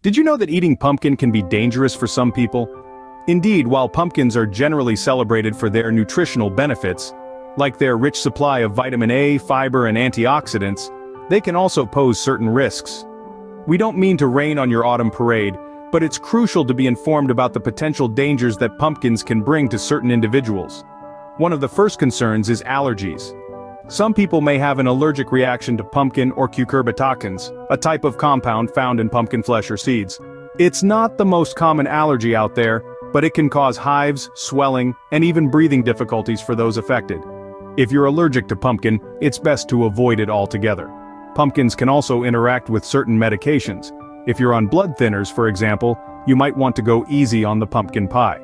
Did you know that eating pumpkin can be dangerous for some people? Indeed, while pumpkins are generally celebrated for their nutritional benefits, like their rich supply of vitamin A, fiber and antioxidants, they can also pose certain risks. We don't mean to rain on your autumn parade, but it's crucial to be informed about the potential dangers that pumpkins can bring to certain individuals. One of the first concerns is allergies. Some people may have an allergic reaction to pumpkin or cucurbitacins, a type of compound found in pumpkin flesh or seeds. It's not the most common allergy out there, but it can cause hives, swelling, and even breathing difficulties for those affected. If you're allergic to pumpkin, it's best to avoid it altogether. Pumpkins can also interact with certain medications. If you're on blood thinners, for example, you might want to go easy on the pumpkin pie.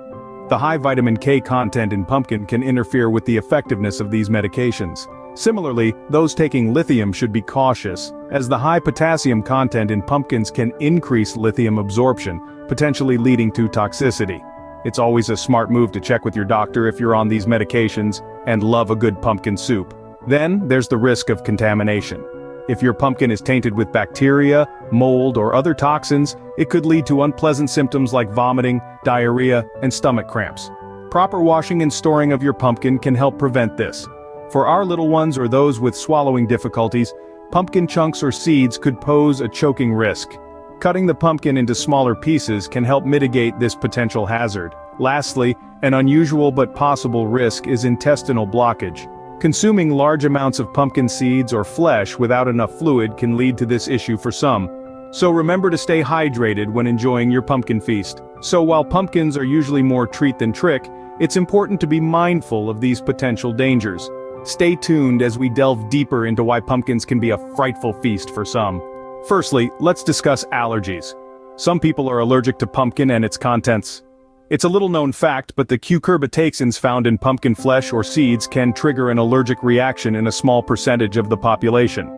The high vitamin K content in pumpkin can interfere with the effectiveness of these medications. Similarly, those taking lithium should be cautious, as the high potassium content in pumpkins can increase lithium absorption, potentially leading to toxicity. It's always a smart move to check with your doctor if you're on these medications and love a good pumpkin soup. Then, there's the risk of contamination. If your pumpkin is tainted with bacteria, mold, or other toxins, it could lead to unpleasant symptoms like vomiting, diarrhea, and stomach cramps. Proper washing and storing of your pumpkin can help prevent this. For our little ones or those with swallowing difficulties, pumpkin chunks or seeds could pose a choking risk. Cutting the pumpkin into smaller pieces can help mitigate this potential hazard. Lastly, an unusual but possible risk is intestinal blockage. Consuming large amounts of pumpkin seeds or flesh without enough fluid can lead to this issue for some. So remember to stay hydrated when enjoying your pumpkin feast. So while pumpkins are usually more treat than trick, it's important to be mindful of these potential dangers. Stay tuned as we delve deeper into why pumpkins can be a frightful feast for some. Firstly, let's discuss allergies. Some people are allergic to pumpkin and its contents. It's a little-known fact, but the cucurbitacins found in pumpkin flesh or seeds can trigger an allergic reaction in a small percentage of the population.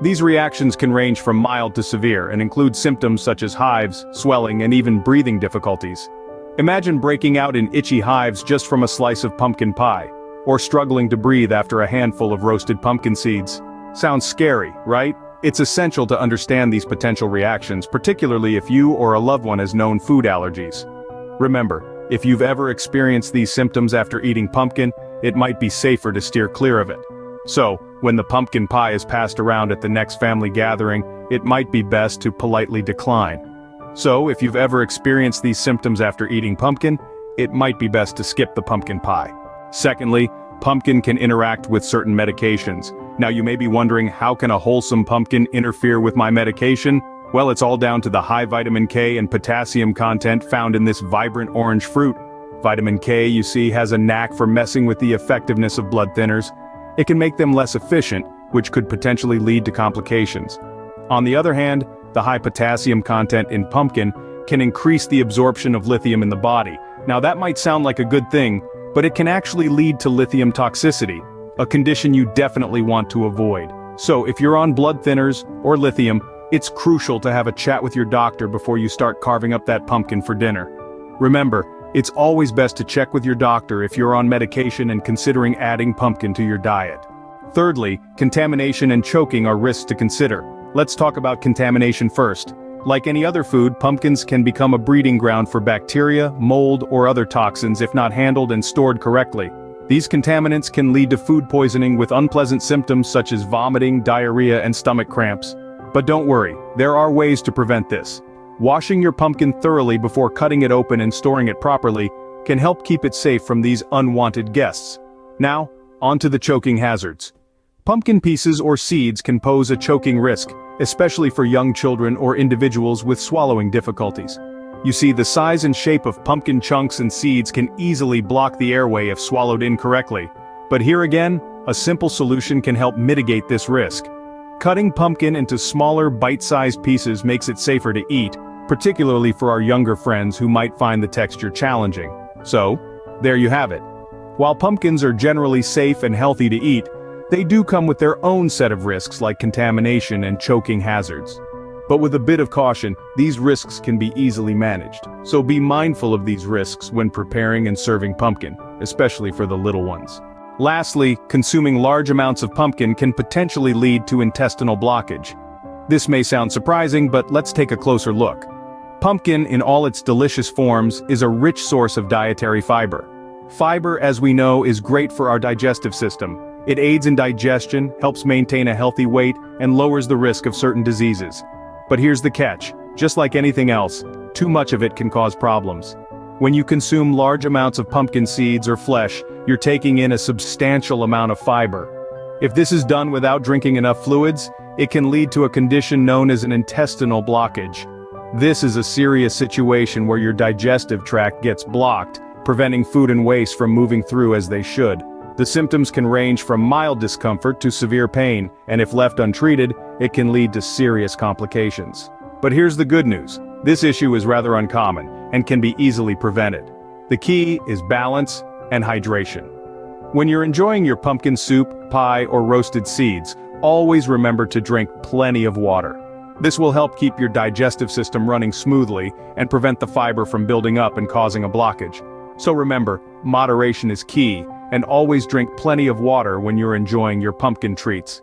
These reactions can range from mild to severe and include symptoms such as hives, swelling, and even breathing difficulties. Imagine breaking out in itchy hives just from a slice of pumpkin pie, or struggling to breathe after a handful of roasted pumpkin seeds. Sounds scary, right? It's essential to understand these potential reactions, particularly if you or a loved one has known food allergies. Remember, if you've ever experienced these symptoms after eating pumpkin, it might be safer to steer clear of it. So, when the pumpkin pie is passed around at the next family gathering, it might be best to politely decline. So, if you've ever experienced these symptoms after eating pumpkin, it might be best to skip the pumpkin pie. Secondly, pumpkin can interact with certain medications. Now you may be wondering, how can a wholesome pumpkin interfere with my medication? Well, it's all down to the high vitamin K and potassium content found in this vibrant orange fruit. Vitamin K, you see, has a knack for messing with the effectiveness of blood thinners. It can make them less efficient, which could potentially lead to complications. On the other hand, the high potassium content in pumpkin can increase the absorption of lithium in the body. Now that might sound like a good thing, but it can actually lead to lithium toxicity, a condition you definitely want to avoid. So if you're on blood thinners or lithium, it's crucial to have a chat with your doctor before you start carving up that pumpkin for dinner. Remember, it's always best to check with your doctor if you're on medication and considering adding pumpkin to your diet. Thirdly, contamination and choking are risks to consider. Let's talk about contamination first. Like any other food, pumpkins can become a breeding ground for bacteria, mold, or other toxins if not handled and stored correctly. These contaminants can lead to food poisoning with unpleasant symptoms such as vomiting, diarrhea, and stomach cramps. But don't worry, there are ways to prevent this. Washing your pumpkin thoroughly before cutting it open and storing it properly can help keep it safe from these unwanted guests. Now, on to the choking hazards. Pumpkin pieces or seeds can pose a choking risk, especially for young children or individuals with swallowing difficulties. You see, the size and shape of pumpkin chunks and seeds can easily block the airway if swallowed incorrectly. But here again, a simple solution can help mitigate this risk. Cutting pumpkin into smaller, bite-sized pieces makes it safer to eat, particularly for our younger friends who might find the texture challenging. So, there you have it. While pumpkins are generally safe and healthy to eat, they do come with their own set of risks like contamination and choking hazards. But with a bit of caution, these risks can be easily managed. So be mindful of these risks when preparing and serving pumpkin, especially for the little ones. Lastly, consuming large amounts of pumpkin can potentially lead to intestinal blockage. This may sound surprising, but let's take a closer look. Pumpkin, in all its delicious forms, is a rich source of dietary fiber. Fiber, as we know, is great for our digestive system. It aids in digestion, helps maintain a healthy weight, and lowers the risk of certain diseases. But here's the catch: just like anything else, too much of it can cause problems. When you consume large amounts of pumpkin seeds or flesh, you're taking in a substantial amount of fiber. If this is done without drinking enough fluids, it can lead to a condition known as an intestinal blockage. This is a serious situation where your digestive tract gets blocked, preventing food and waste from moving through as they should. The symptoms can range from mild discomfort to severe pain, and if left untreated, it can lead to serious complications. But here's the good news: this issue is rather uncommon, and can be easily prevented. The key is balance and hydration. When you're enjoying your pumpkin soup, pie, or roasted seeds, always remember to drink plenty of water. This will help keep your digestive system running smoothly and prevent the fiber from building up and causing a blockage. So remember, moderation is key, and always drink plenty of water when you're enjoying your pumpkin treats.